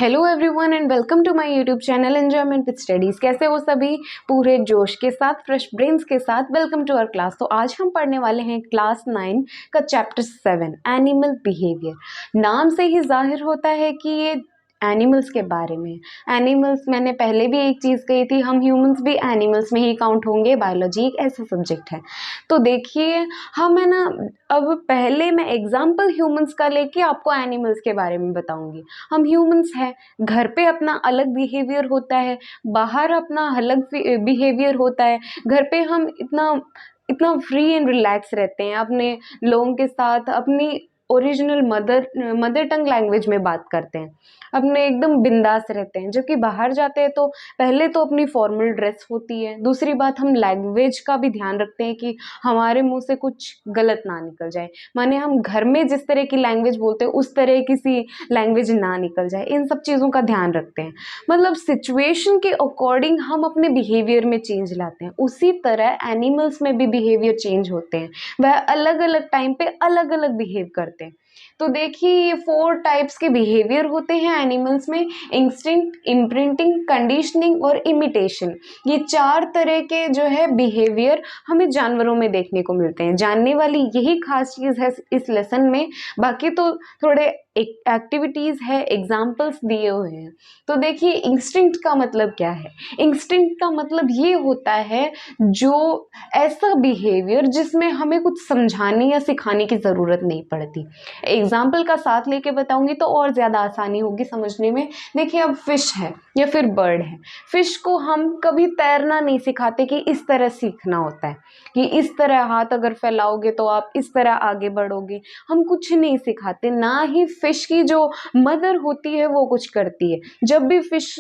Hello everyone and welcome to my YouTube channel enjoyment with studies. कैसे हो सभी? पूरे जोश के साथ, फ्रेश ब्रेन्स के साथ वेलकम टू आवर क्लास। तो आज हम पढ़ने वाले हैं क्लास 9 का चैप्टर 7 एनिमल बिहेवियर। नाम से ही जाहिर होता है कि ये एनिमल्स के बारे में। एनिमल्स, मैंने पहले भी एक चीज़ कही थी, हम ह्यूमंस भी एनिमल्स में ही काउंट होंगे। बायोलॉजी एक ऐसा सब्जेक्ट है। तो देखिए, हम है ना, अब पहले मैं एग्जाम्पल ह्यूमंस का लेके आपको एनिमल्स के बारे में बताऊंगी। हम ह्यूमंस हैं, घर पे अपना अलग बिहेवियर होता है, बाहर अपना अलग बिहेवियर होता है। घर पे हम इतना इतना फ्री एंड रिलैक्स रहते हैं, अपने लोगों के साथ अपनी ओरिजिनल मदर टंग लैंग्वेज में बात करते हैं, अपने एकदम बिंदास रहते हैं। जबकि बाहर जाते हैं तो पहले तो अपनी फॉर्मल ड्रेस होती है, दूसरी बात हम लैंग्वेज का भी ध्यान रखते हैं कि हमारे मुंह से कुछ गलत ना निकल जाए। माने हम घर में जिस तरह की लैंग्वेज बोलते हैं उस तरह किसी लैंग्वेज ना निकल जाए, इन सब चीज़ों का ध्यान रखते हैं। मतलब सिचुएशन के अकॉर्डिंग हम अपने बिहेवियर में चेंज लाते हैं। उसी तरह एनिमल्स में भी बिहेवियर चेंज होते हैं, वह अलग अलग टाइम पे अलग अलग बिहेव करते हैं। तो देखिए, ये 4 टाइप्स के बिहेवियर होते हैं एनिमल्स में: इंस्टिंक्ट, इम्प्रिंटिंग, कंडीशनिंग और इमिटेशन। ये 4 तरह के जो है बिहेवियर हमें जानवरों में देखने को मिलते हैं। जानने वाली यही खास चीज़ है इस लेसन में। बाकी तो थोड़े एक्टिविटीज़ है, एग्जाम्पल्स दिए हुए हैं। तो देखिए, इंस्टिंक्ट का मतलब क्या है? इंस्टिंक्ट का मतलब ये होता है जो ऐसा बिहेवियर जिसमें हमें कुछ समझाने या सिखाने की ज़रूरत नहीं पड़ती। एग्जाम्पल का साथ लेके बताऊंगी तो और ज़्यादा आसानी होगी समझने में। देखिए, अब फिश है या फिर बर्ड है। फिश को हम कभी तैरना नहीं सिखाते कि इस तरह सीखना होता है, कि इस तरह हाथ अगर फैलाओगे तो आप इस तरह आगे बढ़ोगे। हम कुछ नहीं सिखाते, ना ही फिश की जो मदर होती है वो कुछ करती है। जब भी फिश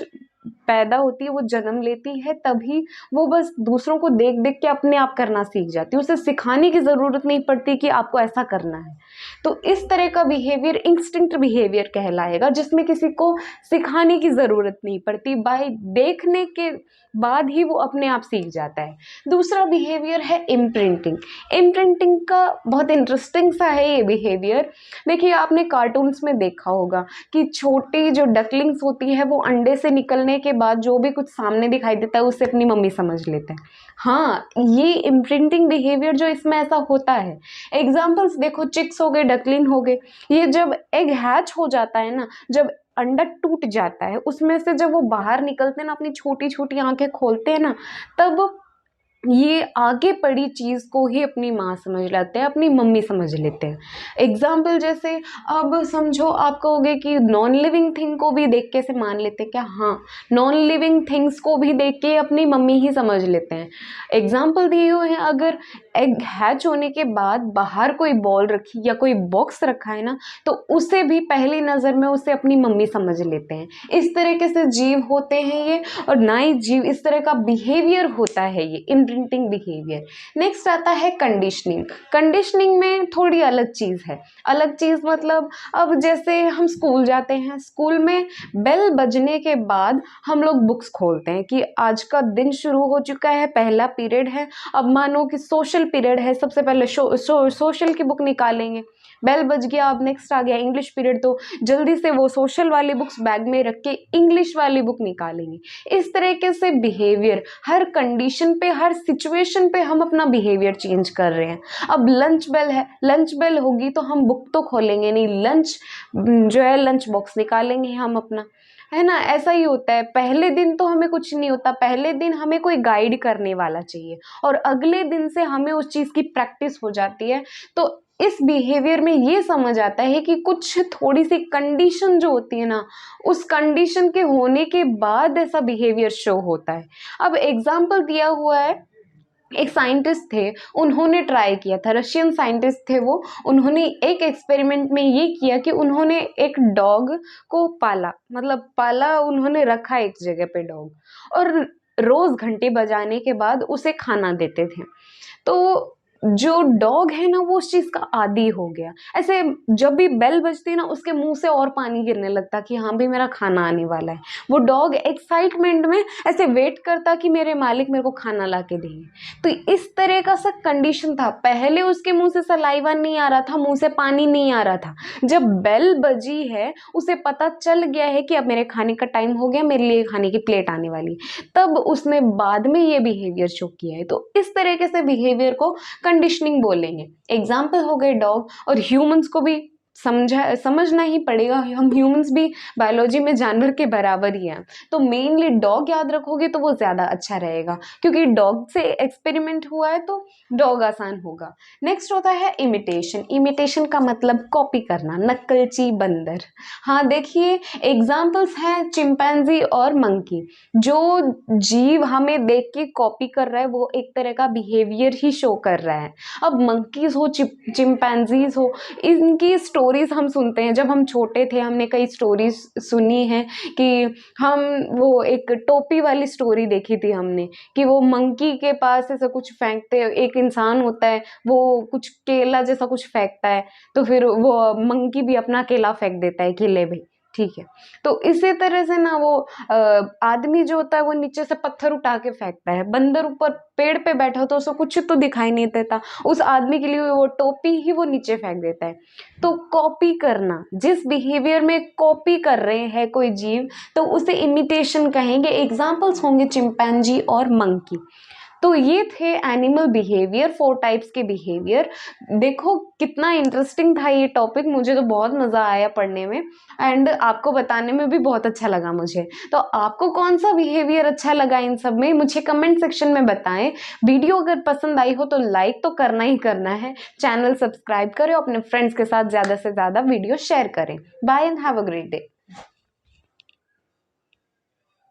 पैदा होती है, वो जन्म लेती है, तभी वो बस दूसरों को देख देख के अपने आप करना सीख जाती है। उसे सिखाने की ज़रूरत नहीं पड़ती कि आपको ऐसा करना है। तो इस तरह का बिहेवियर इंस्टिंक्ट बिहेवियर कहलाएगा, जिसमें किसी को सिखाने की ज़रूरत नहीं पड़ती, बाय देखने के बाद ही वो अपने आप सीख जाता है। दूसरा बिहेवियर है इम्प्रिंटिंग। इम्प्रिंटिंग का बहुत इंटरेस्टिंग सा है ये बिहेवियर। देखिए, आपने कार्टून्स में देखा होगा कि छोटी जो डकलिंग्स होती है वो अंडे से निकलने के बाद जो भी कुछ सामने दिखाई देता है उसे अपनी मम्मी समझ लेते हैं। हाँ, ये इम्प्रिंटिंग बिहेवियर जो इसमें ऐसा होता है। एग्जाम्पल्स देखो, चिक्स हो गए, डकलिंग हो गए। ये जब एग हैच हो जाता है ना, जब अंडा टूट जाता है, उसमें से जब वो बाहर निकलते हैं ना, अपनी छोटी छोटी आंखें खोलते हैं ना, तब ये आगे पड़ी चीज़ को ही अपनी माँ समझ लेते हैं, अपनी मम्मी समझ लेते हैं। एग्जाम्पल जैसे, अब समझो आप कहोगे कि नॉन लिविंग थिंग को भी देख के से मान लेते हैं क्या? हाँ, नॉन लिविंग थिंग्स को भी देख के अपनी मम्मी ही समझ लेते हैं। एग्जाम्पल दिए हुए हैं, अगर एग हैच होने के बाद बाहर कोई बॉल रखी या कोई बॉक्स रखा है ना, तो उसे भी पहली नज़र में उसे अपनी मम्मी समझ लेते हैं। इस तरीके से जीव होते हैं ये, और ना ही जीव, इस तरह का बिहेवियर होता है ये इम्प्रिंटिंग बिहेवियर। नेक्स्ट आता है कंडीशनिंग। कंडीशनिंग में थोड़ी अलग चीज़ है। अलग चीज़ मतलब, अब जैसे हम स्कूल जाते हैं, स्कूल में बेल बजने के बाद हम लोग बुक्स खोलते हैं कि आज का दिन शुरू हो चुका है, पहला पीरियड है। अब मानो कि सोशल पीरियड है, सबसे पहले सोशल की बुक निकालेंगे। बेल बज गया, अब नेक्स्ट आ गया इंग्लिश पीरियड, तो जल्दी से वो सोशल वाली बुक्स बैग में रख के इंग्लिश वाली बुक निकालेंगे। इस तरीके से बिहेवियर, हर कंडीशन पे, हर सिचुएशन पे हम अपना बिहेवियर चेंज कर रहे हैं। अब लंच बेल है, लंच बेल होगी तो हम बुक तो खोलेंगे नहीं, लंच जो है लंच बॉक्स निकालेंगे हम अपना, है ना? ऐसा ही होता है। पहले दिन तो हमें कुछ नहीं होता, पहले दिन हमें कोई गाइड करने वाला चाहिए, और अगले दिन से हमें उस चीज़ की प्रैक्टिस हो जाती है। तो इस बिहेवियर में ये समझ आता है कि कुछ थोड़ी सी कंडीशन जो होती है ना, उस कंडीशन के होने के बाद ऐसा बिहेवियर शो होता है। अब एग्जाम्पल दिया हुआ है, एक साइंटिस्ट थे, उन्होंने ट्राई किया था, रशियन साइंटिस्ट थे वो। उन्होंने एक एक्सपेरिमेंट में ये किया कि उन्होंने एक डॉग को पाला, मतलब पाला, उन्होंने रखा एक जगह पे डॉग, और रोज घंटी बजाने के बाद उसे खाना देते थे। तो जो डॉग है ना वो उस चीज़ का आदी हो गया। ऐसे जब भी बेल बजती ना उसके मुंह से और पानी गिरने लगता कि हाँ भी मेरा खाना आने वाला है। वो डॉग एक्साइटमेंट में ऐसे वेट करता कि मेरे मालिक मेरे को खाना ला के देंगे। तो इस तरह का सा कंडीशन था। पहले उसके मुंह से सलाइवा नहीं आ रहा था, मुंह से पानी नहीं आ रहा था। जब बेल बजी है उसे पता चल गया है कि अब मेरे खाने का टाइम हो गया, मेरे लिए खाने की प्लेट आने वाली, तब उसने बाद में ये बिहेवियर शो किया है। तो इस तरीके से बिहेवियर को कंडीशनिंग बोलेंगे। एग्जाम्पल हो गए डॉग, और ह्यूमंस को भी समझना ही पड़ेगा, हम ह्यूमंस भी बायोलॉजी में जानवर के बराबर ही हैं। तो मेनली डॉग याद रखोगे तो वो ज़्यादा अच्छा रहेगा, क्योंकि डॉग से एक्सपेरिमेंट हुआ है तो डॉग आसान होगा। नेक्स्ट होता है इमिटेशन। इमिटेशन का मतलब कॉपी करना, नकलची बंदर। हाँ देखिए, एग्जाम्पल्स हैं चिंपैंजी और मंकी। जो जीव हमें देख के कॉपी कर रहा है वो एक तरह का बिहेवियर ही शो कर रहा है। अब मंकीज हो, चिंपैंजीज हो, इनकी स्टोरीज हम सुनते हैं। जब हम छोटे थे हमने कई स्टोरीज सुनी हैं कि हम वो एक टोपी वाली स्टोरी देखी थी हमने, कि वो मंकी के पास ऐसा कुछ फेंकते, एक इंसान होता है वो कुछ केला जैसा कुछ फेंकता है, तो फिर वो मंकी भी अपना केला फेंक देता है कि ले भाई, ठीक है। तो इसी तरह से ना वो आदमी जो होता है वो नीचे से पत्थर उठा के फेंकता है, बंदर ऊपर पेड़ पे बैठा हो तो उसको कुछ तो दिखाई नहीं देता, उस आदमी के लिए वो टोपी ही वो नीचे फेंक देता है। तो कॉपी करना, जिस बिहेवियर में कॉपी कर रहे हैं कोई जीव तो उसे इमिटेशन कहेंगे। एग्जाम्पल्स होंगे चिंपैंजी और मंकी। तो ये थे एनिमल बिहेवियर, 4 टाइप्स के बिहेवियर। देखो कितना इंटरेस्टिंग था ये टॉपिक, मुझे तो बहुत मज़ा आया पढ़ने में, एंड आपको बताने में भी बहुत अच्छा लगा मुझे। तो आपको कौन सा बिहेवियर अच्छा लगा इन सब में, मुझे कमेंट सेक्शन में बताएं। वीडियो अगर पसंद आई हो तो लाइक तो करना ही करना है, चैनल सब्सक्राइब करें, अपने फ्रेंड्स के साथ ज़्यादा से ज़्यादा वीडियो शेयर करें। Bye and have a great day.